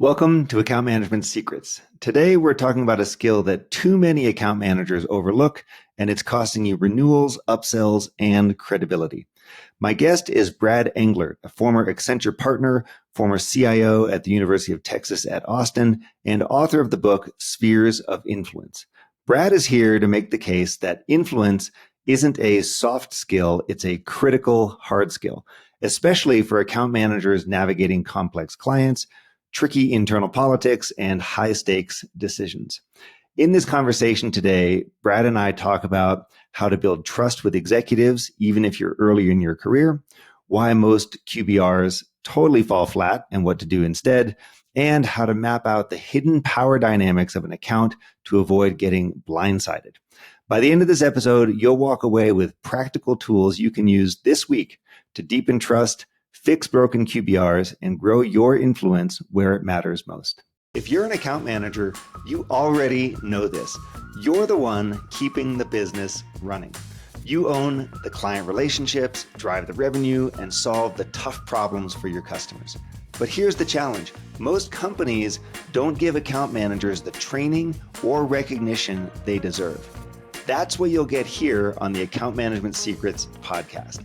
Welcome to Account Management Secrets. Today, we're talking about a skill that too many account managers overlook, and it's costing you renewals, upsells, and credibility. My guest is Brad Englert, a former Accenture partner, former CIO at the University of Texas at Austin, and author of the book Spheres of Influence. Brad is here to make the case that influence isn't a soft skill, it's a critical hard skill, especially for account managers navigating complex clients, tricky internal politics, and high-stakes decisions. In this conversation today, Brad and I talk about how to build trust with executives, even if you're early in your career, why most QBRs totally fall flat and what to do instead, and how to map out the hidden power dynamics of an account to avoid getting blindsided. By the end of this episode, you'll walk away with practical tools you can use this week to deepen trust, fix broken QBRs, and grow your influence where it matters most. If you're an account manager, you already know this. You're the one keeping the business running. You own the client relationships, drive the revenue, and solve the tough problems for your customers. But here's the challenge. Most companies don't give account managers the training or recognition they deserve. That's what you'll get here on the Account Management Secrets podcast.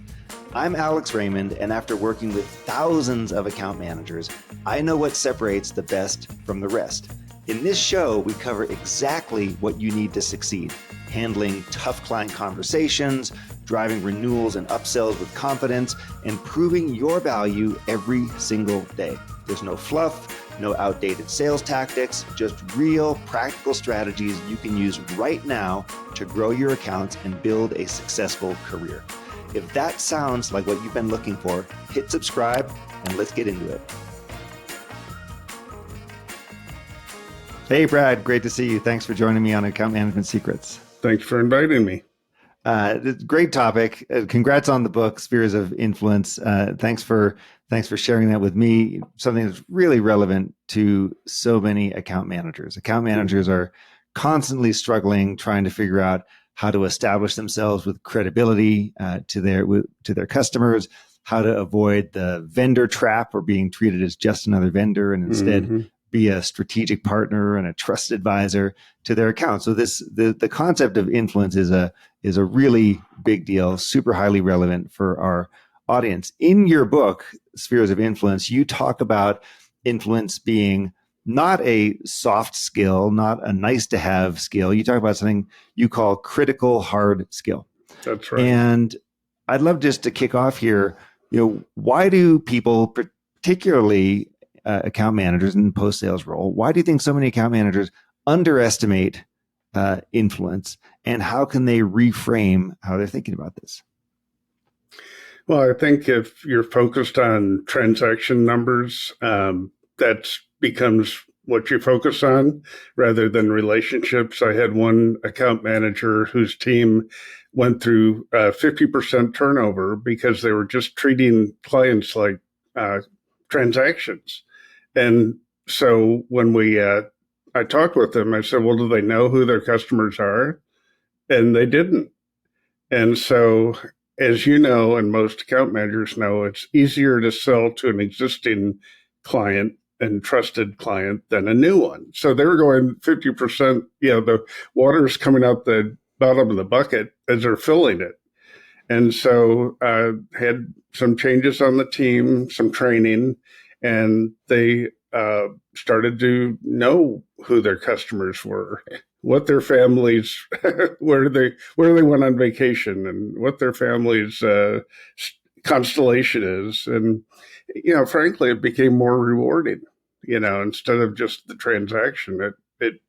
I'm Alex Raymond, and after working with thousands of account managers, I know what separates the best from the rest. In this show, we cover exactly what you need to succeed: handling tough client conversations, driving renewals and upsells with confidence, and proving your value every single day. There's no fluff, no outdated sales tactics, just real practical strategies you can use right now to grow your accounts and build a successful career. If that sounds like what you've been looking for, hit subscribe and let's get into it. Hey, Brad, great to see you. Thanks for joining me on Account Management Secrets. Thanks for inviting me. Great topic. Congrats on the book, Spheres of Influence. Thanks for sharing that with me. Something that's really relevant to so many account managers. Account managers are constantly struggling, trying to figure out how to establish themselves with credibility to their customers, how to avoid the vendor trap or being treated as just another vendor, and instead be a strategic partner and a trusted advisor to their account. So the concept of influence is a really big deal, super highly relevant for our audience. In your book, Spheres of Influence, you talk about influence being not a soft skill, not a nice to have skill. You talk about something you call critical hard skill. That's right. And I'd love just to kick off here, why do people, particularly account managers in post-sales role, why do you think so many account managers underestimate influence, and how can they reframe how they're thinking about this? Well, I think if you're focused on transaction numbers, that becomes what you focus on rather than relationships. I had one account manager whose team went through 50% turnover because they were just treating clients like transactions. And so when I talked with them, I said, well, do they know who their customers are? And they didn't. And so, as you know, and most account managers know, it's easier to sell to an existing client and trusted client than a new one. So they were going 50%, the water is coming out the bottom of the bucket as they're filling it. And so had some changes on the team, some training, and they started to know who their customers were, what their families, where they went on vacation, and what their family's constellation is. And, frankly, it became more rewarding, instead of just the transaction.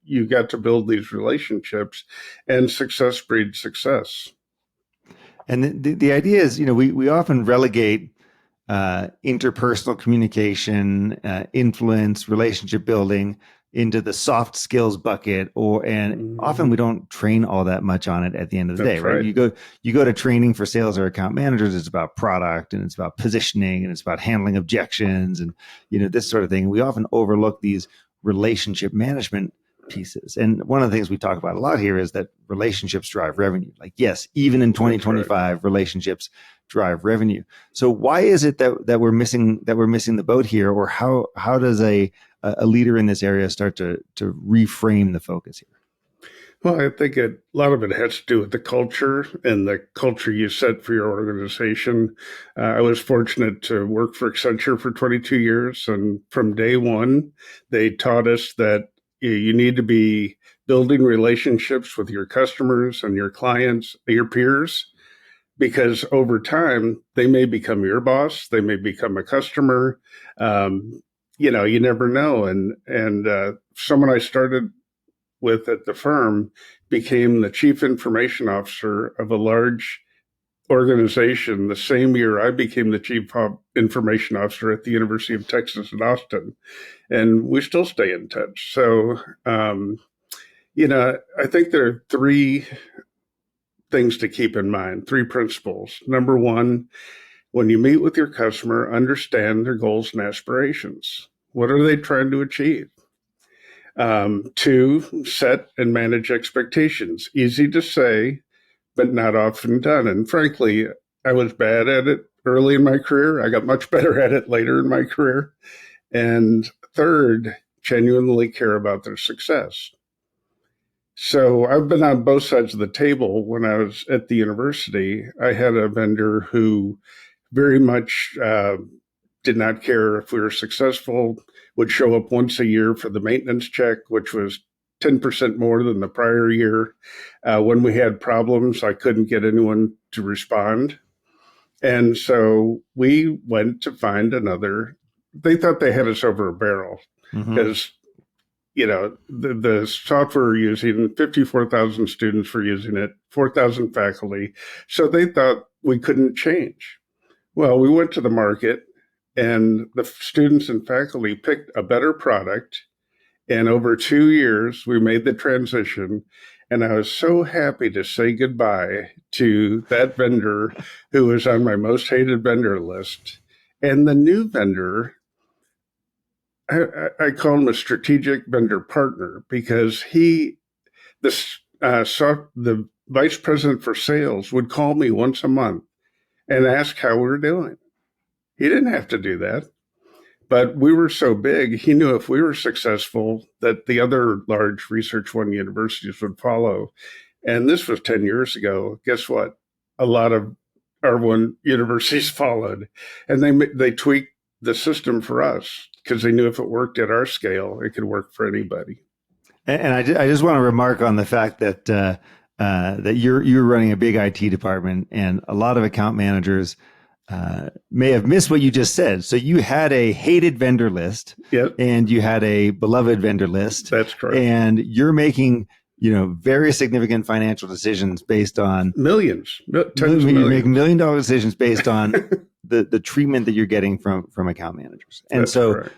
You got to build these relationships, and success breeds success. And the idea is, we often relegate interpersonal communication, influence, relationship building into the soft skills bucket, often we don't train all that much on it at the end of the day, right? You go to training for sales or account managers, it's about product and it's about positioning and it's about handling objections and this sort of thing. We often overlook these relationship management pieces. And one of the things we talk about a lot here is that relationships drive revenue. Like, yes, even in 2025, relationships drive revenue. So why is it that we're missing the boat here, or how does a a leader in this area start to reframe the focus here? Well, I think a lot of it has to do with the culture and the culture you set for your organization. I was fortunate to work for Accenture for 22 years. And from day one, they taught us that you need to be building relationships with your customers and your clients, your peers, because over time, they may become your boss. They may become a customer. You never know. And someone I started with at the firm became the chief information officer of a large organization the same year I became the chief information officer at the University of Texas at Austin. And we still stay in touch. So, I think there are three things to keep in mind, three principles. Number one, when you meet with your customer, understand their goals and aspirations. What are they trying to achieve? Two, set and manage expectations. Easy to say, but not often done. And frankly, I was bad at it early in my career. I got much better at it later in my career. And third, genuinely care about their success. So I've been on both sides of the table. When I was at the university, I had a vendor who very much did not care if we were successful, would show up once a year for the maintenance check, which was 10% more than the prior year. When we had problems, I couldn't get anyone to respond. And so we went to find another. They thought they had us over a barrel because, the software we're using, 54,000 students were using it, 4,000 faculty. So they thought we couldn't change. Well, we went to the market and the students and faculty picked a better product. And over 2 years, we made the transition. And I was so happy to say goodbye to that vendor who was on my most hated vendor list. And the new vendor, I call him a strategic vendor partner because the vice president for sales would call me once a month and ask how we were doing. He didn't have to do that. But we were so big, he knew if we were successful, that the other large Research One universities would follow. And this was 10 years ago. Guess what? A lot of R1 universities followed. And they tweaked the system for us because they knew if it worked at our scale, it could work for anybody. And I just want to remark on the fact that that you're running a big IT department, and a lot of account managers may have missed what you just said. So you had a hated vendor list, Yep. and you had a beloved vendor list. That's correct. And you're making very significant financial decisions based on millions. You're making $1 million decisions based on the treatment that you're getting from account managers. And That's so correct.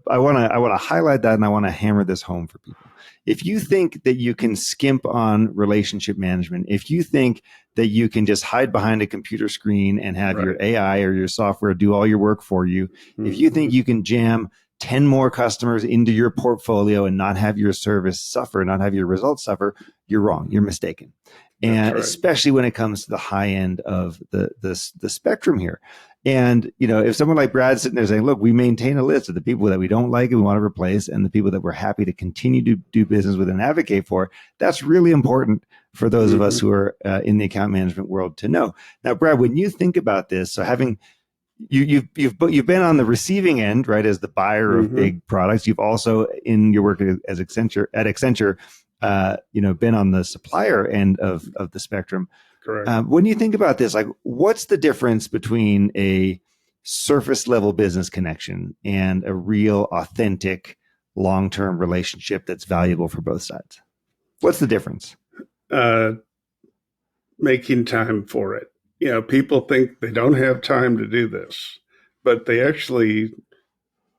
I want to highlight that, and I want to hammer this home for people. If you think that you can skimp on relationship management, if you think that you can just hide behind a computer screen and have your AI or your software do all your work for you, if you think you can jam 10 more customers into your portfolio and not have your service suffer, not have your results suffer, you're wrong. You're mistaken. And especially when it comes to the high end of the spectrum here. And, if someone like Brad's sitting there saying, look, we maintain a list of the people that we don't like and we want to replace, and the people that we're happy to continue to do business with and advocate for, that's really important for those of us who are in the account management world to know. Now, Brad, when you think about this, so having you've been on the receiving end, right, as the buyer of big products. You've also, in your work at Accenture, been on the supplier end of the spectrum. Correct. When you think about this, like, what's the difference between a surface level business connection and a real, authentic, long-term relationship that's valuable for both sides? What's the difference? Making time for it. People think they don't have time to do this, but they actually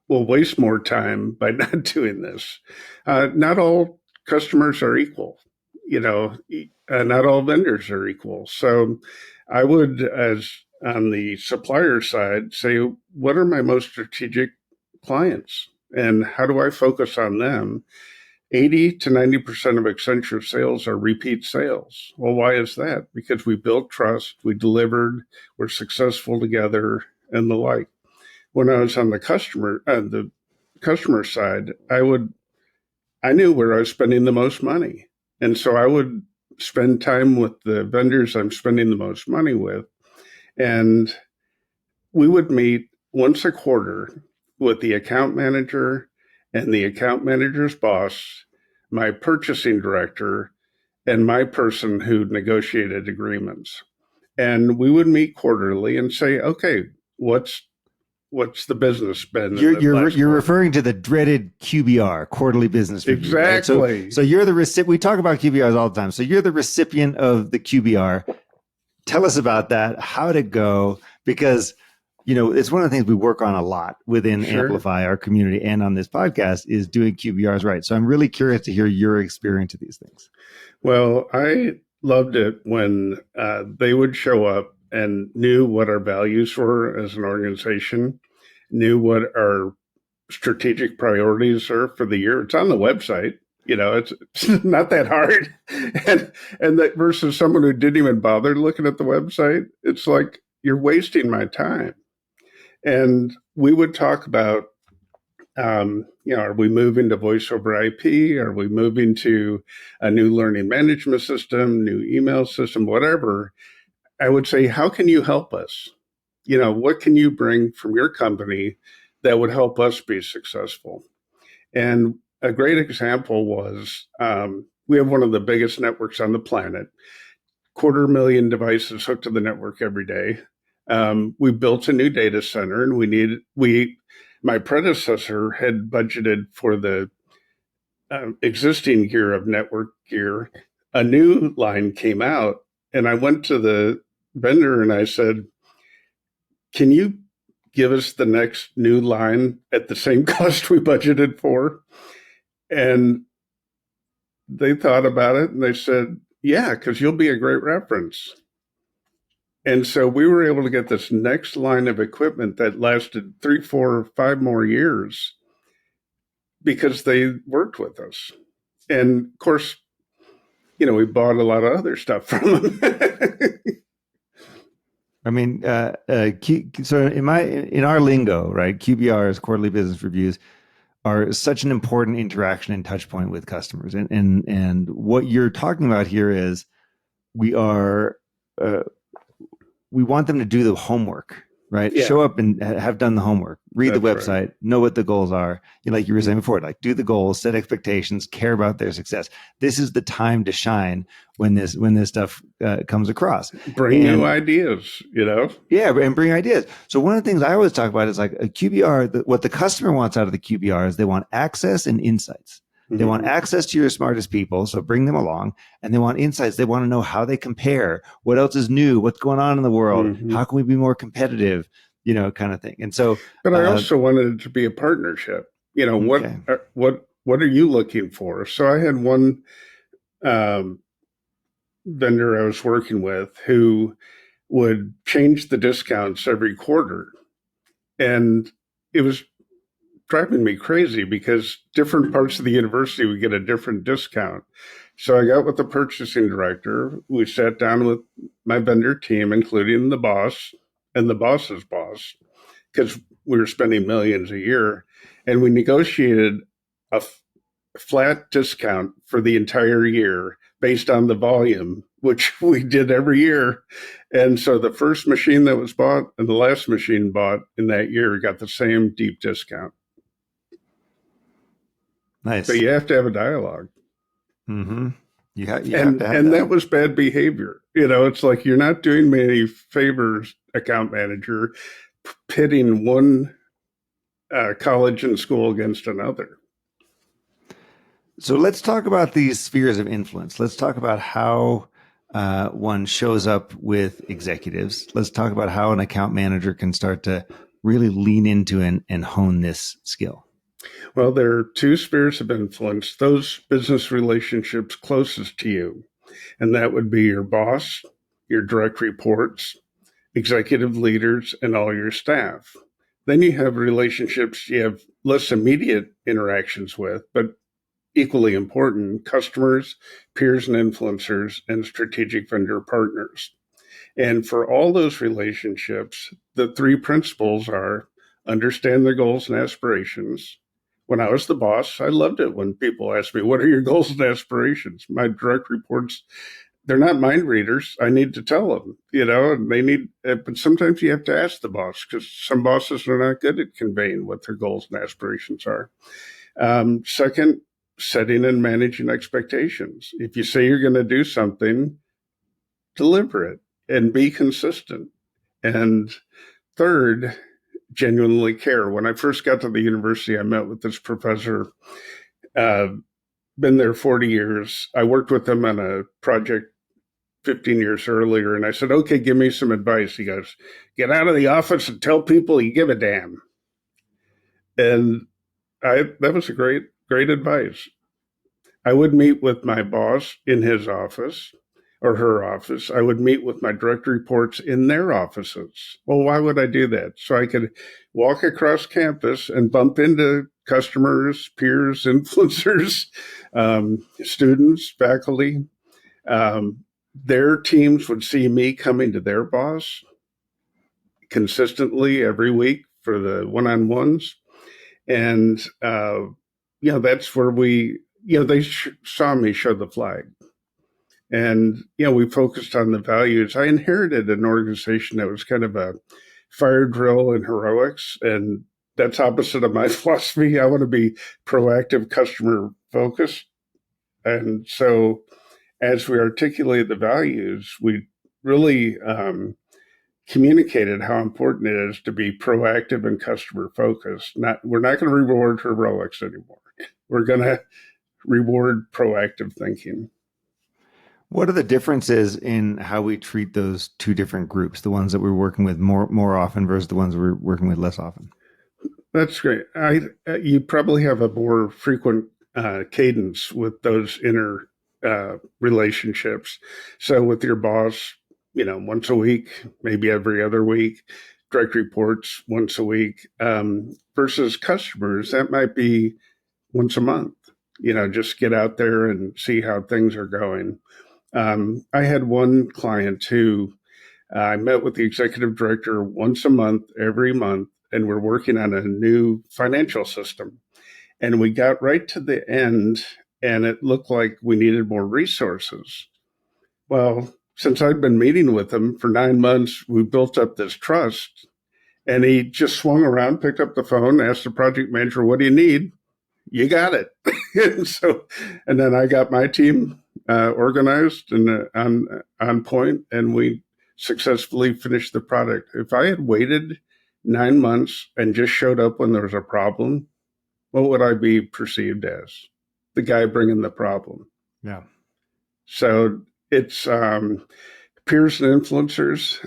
will waste more time by not doing this. Not all customers are equal. Not all vendors are equal. So I would, as on the supplier side, say, what are my most strategic clients and how do I focus on them? 80 to 90% of Accenture sales are repeat sales. Well, why is that? Because we built trust, we delivered, we're successful together, and the like. When I was on the customer side, I knew where I was spending the most money. And so I would spend time with the vendors I'm spending the most money with. And we would meet once a quarter with the account manager and the account manager's boss, my purchasing director, and my person who negotiated agreements. And we would meet quarterly and say, okay, what's the business been? You're referring to the dreaded QBR, quarterly business review. Exactly. Right? So you're the recipient. We talk about QBRs all the time. So you're the recipient of the QBR. Tell us about that. How'd it go? Because it's one of the things we work on a lot within Amplify, our community, and on this podcast is doing QBRs right. So I'm really curious to hear your experience of these things. Well, I loved it when they would show up and knew what our values were as an organization, knew what our strategic priorities are for the year. It's on the website. It's not that hard. And that versus someone who didn't even bother looking at the website, it's like, you're wasting my time. And we would talk about, are we moving to voice over IP? Are we moving to a new learning management system, new email system, whatever? I would say, how can you help us? What can you bring from your company that would help us be successful? And a great example was we have one of the biggest networks on the planet, 250,000 devices hooked to the network every day. We built a new data center, and my predecessor had budgeted for the existing gear of network gear. A new line came out, and I went to the vendor and I said, can you give us the next new line at the same cost we budgeted for? And they thought about it and they said, yeah, because you'll be a great reference. And so we were able to get this next line of equipment that lasted 3, 4, 5 more years because they worked with us. And of course, we bought a lot of other stuff from them. I mean, so in our lingo, right? QBRs, quarterly business reviews, are such an important interaction and touch point with customers. And what you're talking about here is we want them to do the homework, right? Yeah. Show up and have done the homework, read the website, right. Know what the goals are. Like you were saying before, like do the goals, set expectations, care about their success. This is the time to shine when this stuff comes across. Bring new ideas, Yeah, and bring ideas. So one of the things I always talk about is like a QBR, what the customer wants out of the QBR is they want access and insights. Mm-hmm. They want access to your smartest people, so bring them along. And they want insights. They want to know how they compare, what else is new, what's going on in the world, mm-hmm. how can we be more competitive, kind of thing. And so, but I also wanted it to be a partnership. Okay. What are you looking for? So I had one vendor I was working with who would change the discounts every quarter, and it was driving me crazy because different parts of the university would get a different discount. So I got with the purchasing director. We sat down with my vendor team, including the boss and the boss's boss, because we were spending millions a year, and we negotiated a flat discount for the entire year based on the volume, which we did every year. And so the first machine that was bought and the last machine bought in that year got the same deep discount. Nice. But you have to have a dialogue. Mm-hmm. You have to have that was bad behavior. It's like you're not doing me any favors, account manager, pitting one college and school against another. So let's talk about these spheres of influence. Let's talk about how one shows up with executives. Let's talk about how an account manager can start to really lean into and hone this skill. Well, there are 2 spheres of influence, those business relationships closest to you. And that would be your boss, your direct reports, executive leaders, and all your staff. Then you have relationships you have less immediate interactions with, but equally important, customers, peers and influencers, and strategic vendor partners. And for all those relationships, the 3 principles are understand their goals and aspirations, When I was the boss, I loved it when people asked me, what are your goals and aspirations? My direct reports, they're not mind readers. I need to tell them, and they need, but sometimes you have to ask the boss because some bosses are not good at conveying what their goals and aspirations are. Second, setting and managing expectations. If you say you're going to do something, deliver it and be consistent. And third, genuinely care. When I first got to the university, I met with this professor, been there 40 years. I worked with him on a project 15 years earlier, and I said, okay, give me some advice. He goes, get out of the office and tell people you give a damn. And that was a great advice. I would meet with my boss in his office or her office. I would meet with my direct reports in their offices. Well, why would I do that? So I could walk across campus and bump into customers, peers, influencers, students, faculty. Their teams would see me coming to their boss consistently every week for the one-on-ones. And, that's where they saw me show the flag. And, we focused on the values. I inherited an organization that was kind of a fire drill and heroics. And that's opposite of my philosophy. I want to be proactive, customer focused. And so as we articulated the values, we really communicated how important it is to be proactive and customer focused. We're not going to reward heroics anymore. We're going to reward proactive thinking. What are the differences in how we treat those two different groups, the ones that we're working with more often versus the ones we're working with less often? That's great. You probably have a more frequent cadence with those inner relationships. So with your boss, once a week, maybe every other week, direct reports once a week, versus customers, that might be once a month. Just get out there and see how things are going. I had one client who I met with the executive director once a month, every month, and we're working on a new financial system. And we got right to the end, and it looked like we needed more resources. Well, since I'd been meeting with him for 9 months, we built up this trust. And he just swung around, picked up the phone, asked the project manager, what do you need? You got it. and then I got my team organized and on point, and we successfully finished the product. If I had waited 9 months and just showed up when there was a problem, what would I be perceived as? The guy bringing the problem. Yeah. So it's peers and influencers.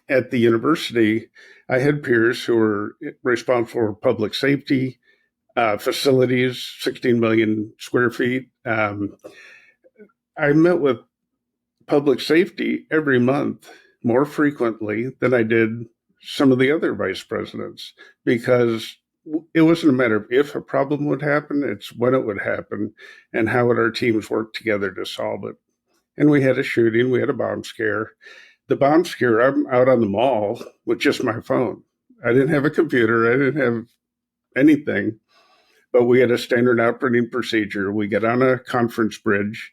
At the university, I had peers who were responsible for public safety, facilities, 16 million square feet. I met with public safety every month more frequently than I did some of the other vice presidents, because it wasn't a matter of if a problem would happen, it's when it would happen and how would our teams work together to solve it. And we had a shooting, we had a bomb scare. The bomb scare, I'm out on the mall with just my phone. I didn't have a computer, I didn't have anything, but we had a standard operating procedure. We get on a conference bridge.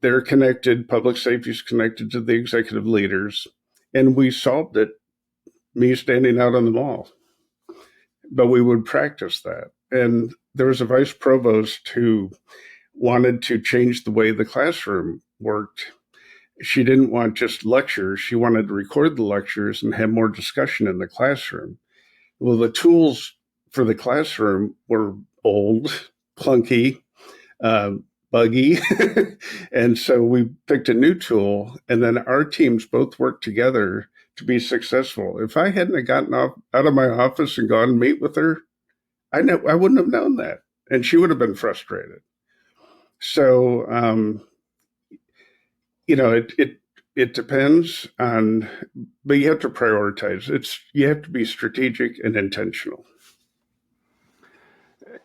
They're connected, public safety is connected to the executive leaders, and we solved it, me standing out on the mall. But we would practice that. And there was a vice provost who wanted to change the way the classroom worked. She didn't want just lectures. She wanted to record the lectures and have more discussion in the classroom. Well, the tools for the classroom were old, clunky, buggy. And so we picked a new tool, and then our teams both worked together to be successful. If I hadn't gotten out of my office and gone and meet with her, I wouldn't have known that. And she would have been frustrated. So, it depends on, but you have to prioritize. You have to be strategic and intentional.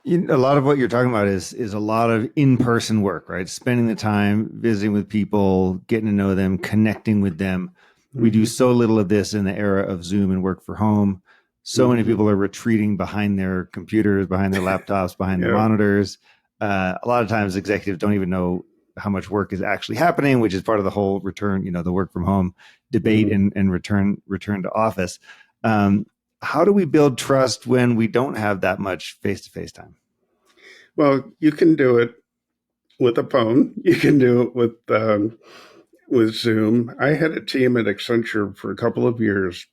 A lot of what you're talking about is a lot of in-person work, right? Spending the time visiting with people, getting to know them, connecting with them. Mm-hmm. We do so little of this in the era of Zoom and work from home. So many people are retreating behind their computers, behind their laptops, behind their monitors. A lot of times executives don't even know how much work is actually happening, which is part of the whole return, the work from home debate and return to office. How do we build trust when we don't have that much face-to-face time? Well, you can do it with a phone. You can do it with Zoom. I had a team at Accenture for a couple of years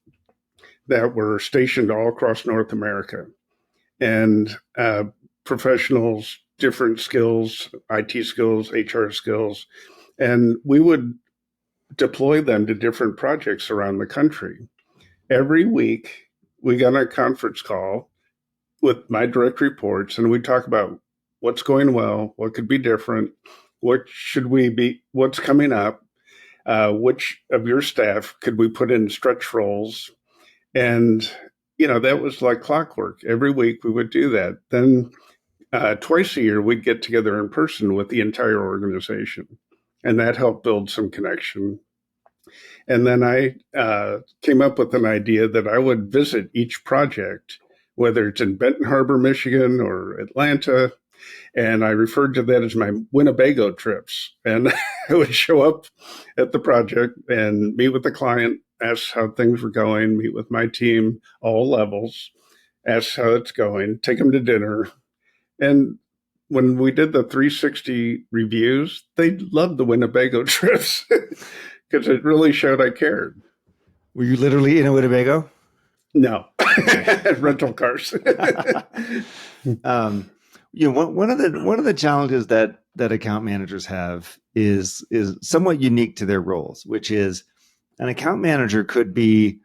that were stationed all across North America, and professionals, different skills, IT skills, HR skills, and we would deploy them to different projects around the country. Every week, we got on a conference call with my direct reports, and we talk about what's going well, what could be different, what's coming up, which of your staff could we put in stretch roles, and that was like clockwork. Every week we would do that. Then twice a year we'd get together in person with the entire organization, and that helped build some connection. And then I came up with an idea that I would visit each project, whether it's in Benton Harbor, Michigan, or Atlanta, and I referred to that as my Winnebago trips. And I would show up at the project and meet with the client, ask how things were going, meet with my team, all levels, ask how it's going, take them to dinner. And when we did the 360 reviews, they loved the Winnebago trips because it really showed I cared. Were you literally in a Winnebago? No, rental cars. One of the challenges that account managers have is somewhat unique to their roles, which is an account manager could be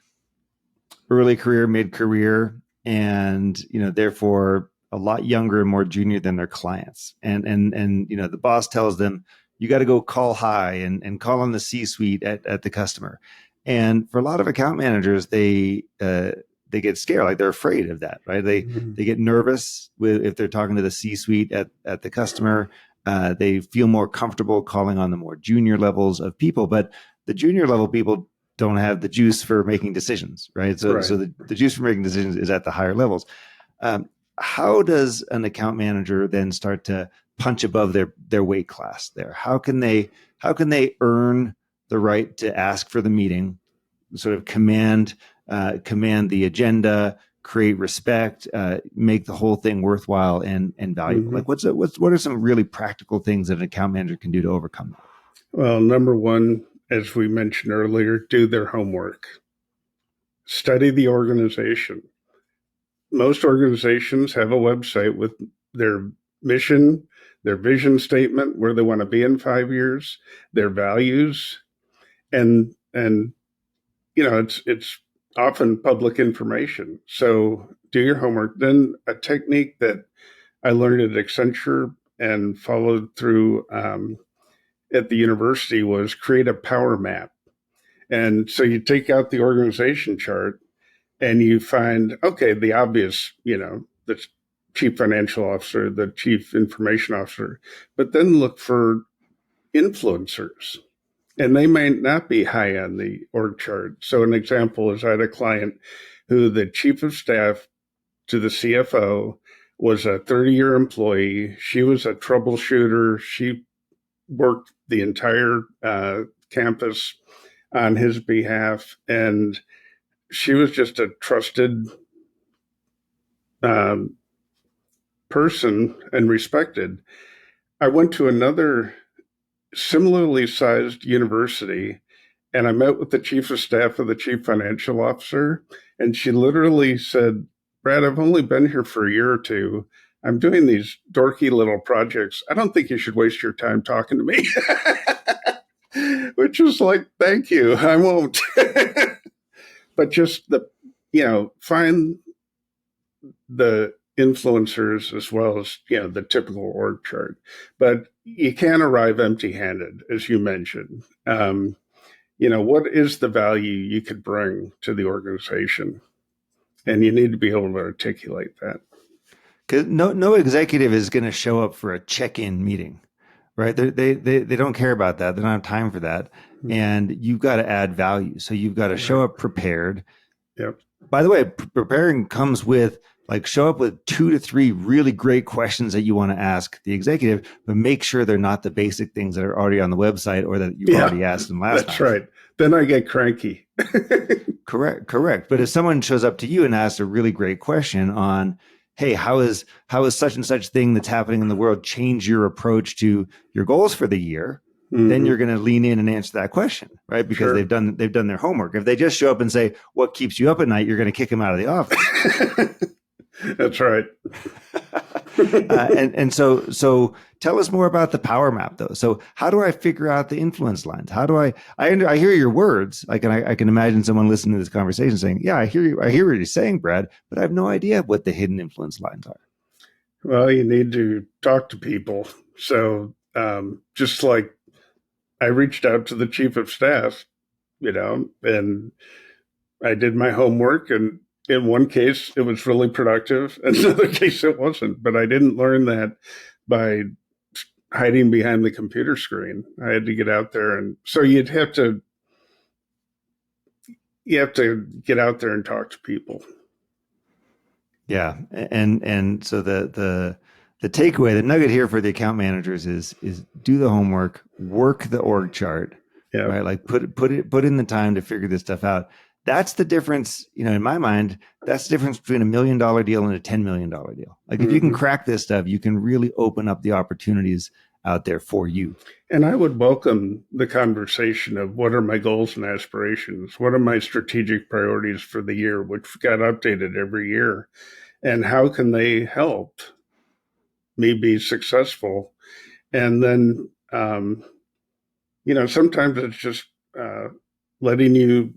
early career, mid career, and therefore a lot younger and more junior than their clients. And the boss tells them you got to go call high and call on the C-suite at the customer. And for a lot of account managers, they get scared, like they're afraid of that, right? They get nervous if they're talking to the C-suite at the customer. They feel more comfortable calling on the more junior levels of people, but the junior level people don't have the juice for making decisions, right? So the juice for making decisions is at the higher levels. How does an account manager then start to punch above their weight class there? How can they earn the right to ask for the meeting, sort of command the agenda, create respect, make the whole thing worthwhile and valuable? Like what are some really practical things that an account manager can do to overcome that? Well, number one, as we mentioned earlier, do their homework. Study the organization. Most organizations have a website with their mission, their vision statement, where they want to be in 5 years, their values, and it's often public information. So do your homework. Then a technique that I learned at Accenture and followed through at the university was create a power map. And so you take out the organization chart and you find, okay, the obvious, the chief financial officer, the chief information officer, but then look for influencers. And they may not be high on the org chart. So an example is I had a client who the chief of staff to the CFO was a 30-year employee. She was a troubleshooter. She worked the entire campus on his behalf. And she was just a trusted person and respected. I went to another similarly sized university and I met with the chief of staff of the chief financial officer. And she literally said, Brad, I've only been here for a year or two. I'm doing these dorky little projects. I don't think you should waste your time talking to me. Which was like, thank you, I won't. But just find the influencers as well as, the typical org chart. But you can't arrive empty-handed, as you mentioned. What is the value you could bring to the organization? And you need to be able to articulate that. Because no executive is going to show up for a check-in meeting, right? They don't care about that. They don't have time for that. And you've got to add value. So you've got to show up prepared. Yep. By the way, preparing comes with like show up with 2 to 3 really great questions that you want to ask the executive, but make sure they're not the basic things that are already on the website or that you've Yeah, already asked them last that's time. right. Then I get cranky. Correct. But if someone shows up to you and asks a really great question on, hey, how is such and such thing that's happening in the world change your approach to your goals for the year? Then you're going to lean in and answer that question, right? Because they've done their homework. If they just show up and say, "What keeps you up at night?" you're going to kick them out of the office. That's right. And so tell us more about the power map, though. So how do I figure out the influence lines? How do I hear your words? I can imagine someone listening to this conversation saying, "Yeah, I hear you. I hear what you're saying, Brad, but I have no idea what the hidden influence lines are." Well, you need to talk to people. So just like I reached out to the chief of staff, and I did my homework. And in one case, it was really productive. In another case, it wasn't. But I didn't learn that by hiding behind the computer screen. I had to get out there. And so you have to get out there and talk to people. Yeah. And so the takeaway, the nugget here for the account managers is do the homework, work the org chart, right? Like put in the time to figure this stuff out. That's the difference, in my mind, that's the difference between $1 million deal and a $10 million deal. Like if you can crack this stuff, you can really open up the opportunities out there for you. And I would welcome the conversation of what are my goals and aspirations? What are my strategic priorities for the year, which got updated every year? And how can they help me be successful? And then, sometimes it's just letting you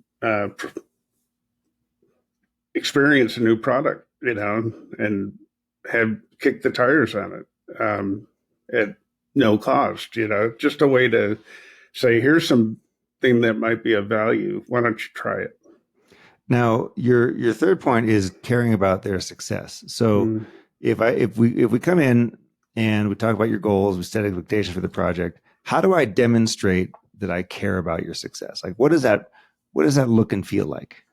experience a new product, and have kicked the tires on it at no cost, just a way to say, here's something that might be of value. Why don't you try it? Now, your third point is caring about their success. So if we come in and we talk about your goals, we set expectations for the project, how do I demonstrate that I care about your success? Like, what does that look and feel like?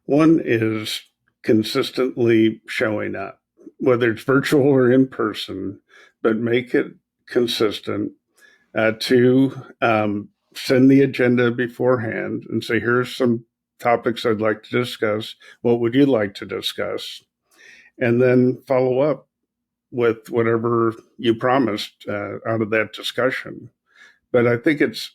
One is consistently showing up, whether it's virtual or in person, but make it consistent. Two, send the agenda beforehand and say, here's some topics I'd like to discuss. What would you like to discuss? And then follow up with whatever you promised out of that discussion. But I think it's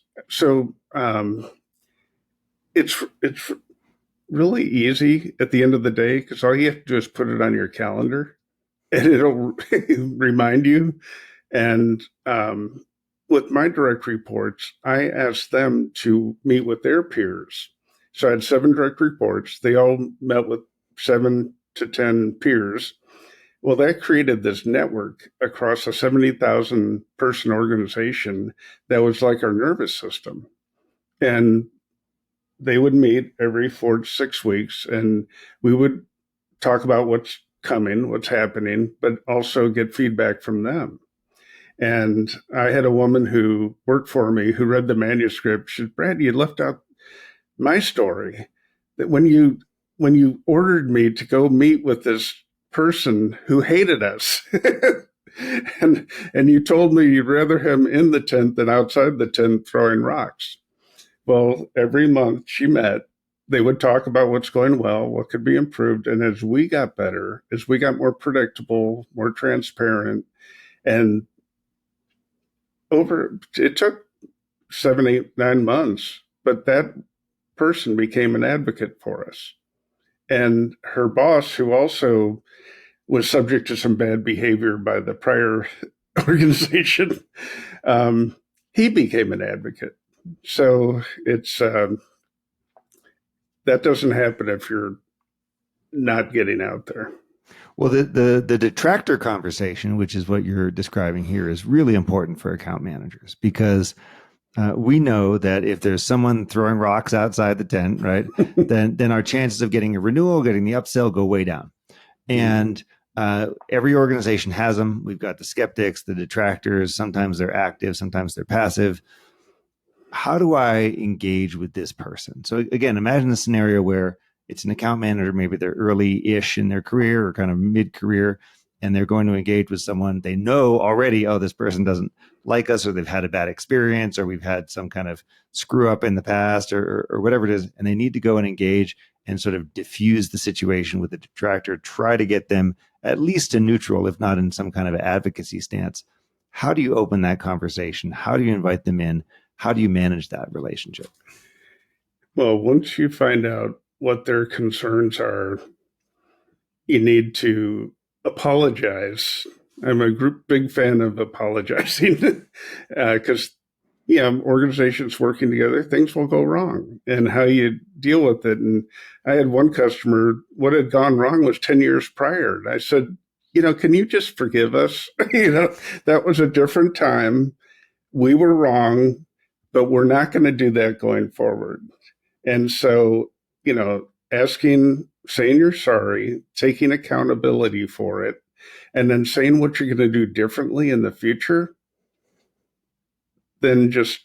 really easy at the end of the day, because all you have to do is put it on your calendar and it'll remind you. And with my direct reports, I asked them to meet with their peers. So I had 7 direct reports. They all met with 7 to 10 peers. Well, that created this network across a 70,000 person organization that was like our nervous system. And they would meet every 4 to 6 weeks, and we would talk about what's coming, what's happening, but also get feedback from them. And I had a woman who worked for me who read the manuscript. She said, Brad, you left out my story, that when you ordered me to go meet with this person who hated us and you told me you'd rather him in the tent than outside the tent throwing rocks. Well, every month she met, they would talk about what's going well, what could be improved. And as we got better, as we got more predictable, more transparent, and it took 7, 8, 9 months, but that person became an advocate for us. And her boss, who also was subject to some bad behavior by the prior organization, he became an advocate. So it's that doesn't happen if you're not getting out there. Well, the detractor conversation, which is what you're describing here, is really important for account managers, because we know that if there's someone throwing rocks outside the tent, right, then our chances of getting a renewal, getting the upsell, go way down. And every organization has them. We've got the skeptics, the detractors. Sometimes they're active, sometimes they're passive. How do I engage with this person? So again, imagine a scenario where it's an account manager, maybe they're early-ish in their career or kind of mid-career, and they're going to engage with someone they know already, oh, this person doesn't like us, or they've had a bad experience, or we've had some kind of screw up in the past, or whatever it is, and they need to go and engage and sort of diffuse the situation with the detractor, try to get them at least to neutral, if not in some kind of advocacy stance. How do you open that conversation? How do you invite them in? How do you manage that relationship? Well, once you find out what their concerns are, you need to apologize. I'm a big fan of apologizing because, organizations working together, things will go wrong, and how you deal with it. And I had one customer, what had gone wrong was 10 years prior. And I said, can you just forgive us? That was a different time. We were wrong, but we're not going to do that going forward. And so, saying you're sorry, taking accountability for it, and then saying what you're going to do differently in the future, then just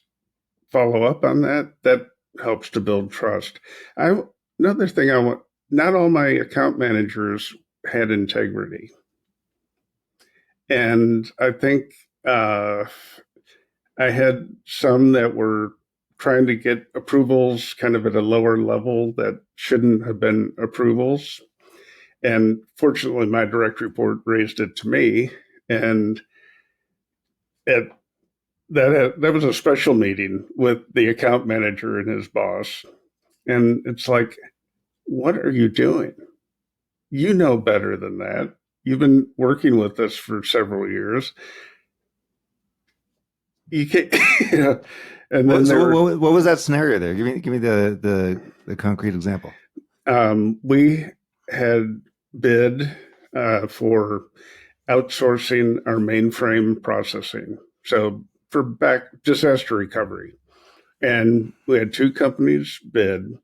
follow up on that. That helps to build trust. Another thing I want, not all my account managers had integrity. And I think I had some that were trying to get approvals kind of at a lower level that shouldn't have been approvals. And fortunately, my direct report raised it to me. And that was a special meeting with the account manager and his boss. And it's like, what are you doing? You know better than that. You've been working with us for several years. You can't, And then what was that scenario there? Give me the concrete example. We had bid for outsourcing our mainframe processing, so for disaster recovery, and we had two companies bid,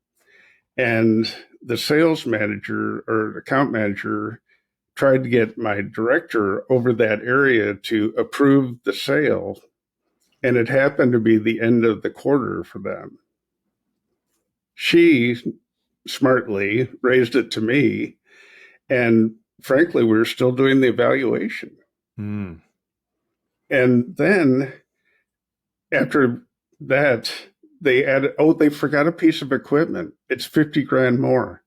and the sales manager or account manager tried to get my director over that area to approve the sale. And it happened to be the end of the quarter for them. She smartly raised it to me. And frankly, we were still doing the evaluation. Mm. And then after that, they added, they forgot a piece of equipment. It's $50,000 more.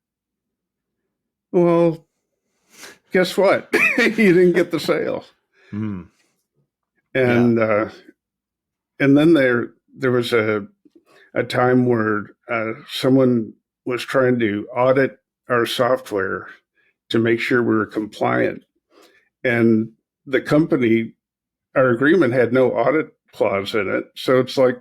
Well, guess what? You didn't get the sale. Mm. And then there was a time where someone was trying to audit our software to make sure we were compliant. And the company, our agreement had no audit clause in it. So it's like,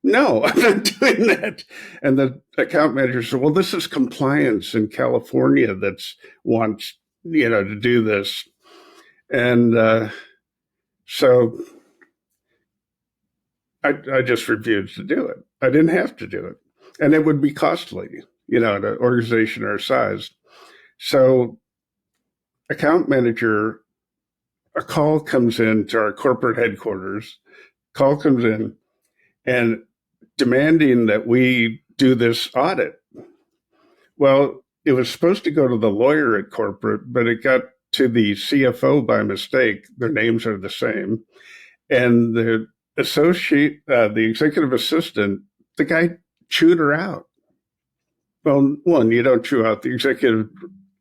no, I'm not doing that. And the account manager said, well, this is compliance in California that's wants, to do this. And so I just refused to do it. I didn't have to do it. And it would be costly, at an organization our size. So account manager, a call comes in to our corporate headquarters, and demanding that we do this audit. Well, it was supposed to go to the lawyer at corporate, but it got to the CFO by mistake. Their names are the same. And the executive assistant, the guy chewed her out. Well, one, you don't chew out the executive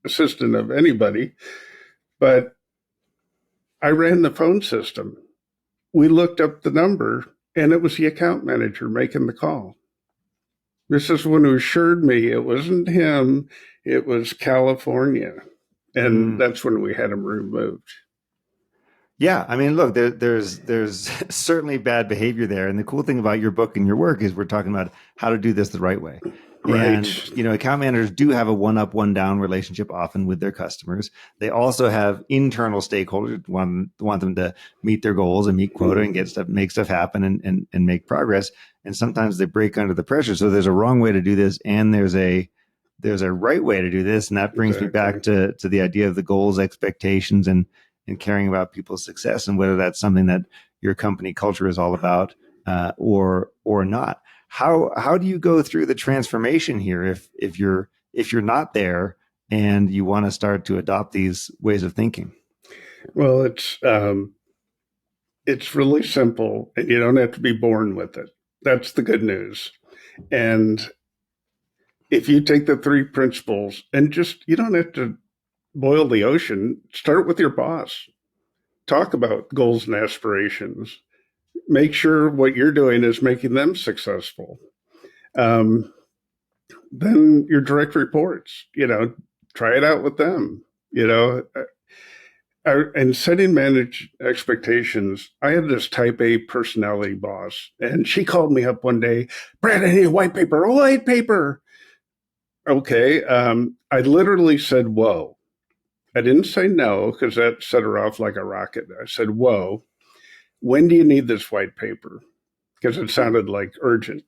assistant of anybody, but I ran the phone system. We looked up the number, and it was the account manager making the call. This is one who assured me it wasn't him, it was California. And that's when we had him removed. Yeah, I mean, look, there's certainly bad behavior there, and the cool thing about your book and your work is we're talking about how to do this the right way. Right. And account managers do have a one-up, one-down relationship often with their customers. They also have internal stakeholders want them to meet their goals and meet quota and make stuff happen and make progress. And sometimes they break under the pressure. So there's a wrong way to do this, and there's a right way to do this, and that brings me back to the idea of the goals, expectations, and caring about people's success, and whether that's something that your company culture is all about or not. How do you go through the transformation here if you're if you're not there and you want to start to adopt these ways of thinking? Well, it's really simple, and you don't have to be born with it. That's the good news. And if you take the three principles and just, you don't have to boil the ocean, start with your boss. Talk about goals and aspirations. Make sure what you're doing is making them successful. Then your direct reports, try it out with them, and setting managed expectations. I had this type A personality boss, and she called me up one day, Brad, I need a white paper. Okay. I literally said, whoa. I didn't say no because that set her off like a rocket. I said, whoa, when do you need this white paper? Because it sounded like urgent.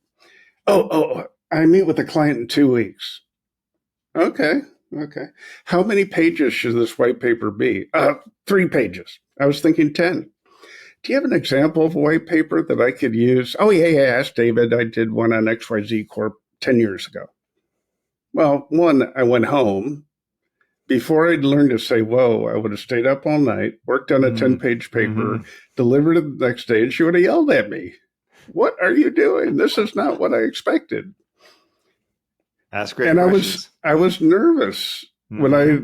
Oh, I meet with a client in 2 weeks. Okay. How many pages should this white paper be? 3 pages. I was thinking 10. Do you have an example of a white paper that I could use? Oh, yeah, ask David. I did one on XYZ Corp 10 years ago. Well, one, I went home. Before I'd learned to say, whoa, I would have stayed up all night, worked on a 10-page paper, delivered it the next day, and she would have yelled at me. What are you doing? This is not what I expected. Ask great questions. I was nervous when I,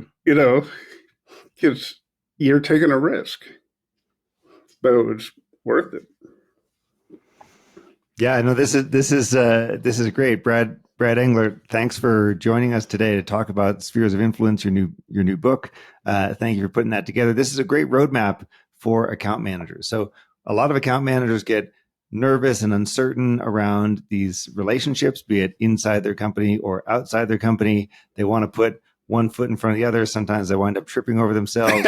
because you're taking a risk, but it was worth it. Yeah, I know this is great, Brad Englert. Thanks for joining us today to talk about Spheres of Influence, your new book. Thank you for putting that together. This is a great roadmap for account managers. So a lot of account managers get nervous and uncertain around these relationships, be it inside their company or outside their company. They want to put one foot in front of the other. Sometimes they wind up tripping over themselves.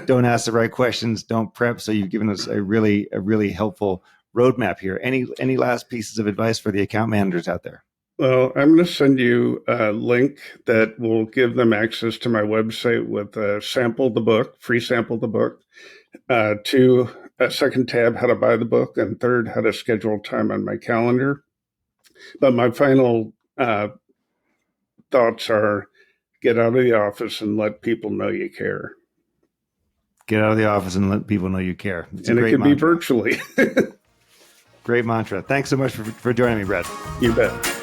Don't ask the right questions. Don't prep. So you've given us a really helpful roadmap here. Any last pieces of advice for the account managers out there? Well, I'm going to send you a link that will give them access to my website with a free sample the book, to a second tab, how to buy the book, and third, how to schedule time on my calendar. But my final thoughts are get out of the office and let people know you care. Get out of the office and let people know you care. It's and it can be virtually. Great mantra. Thanks so much for joining me, Brad. You bet.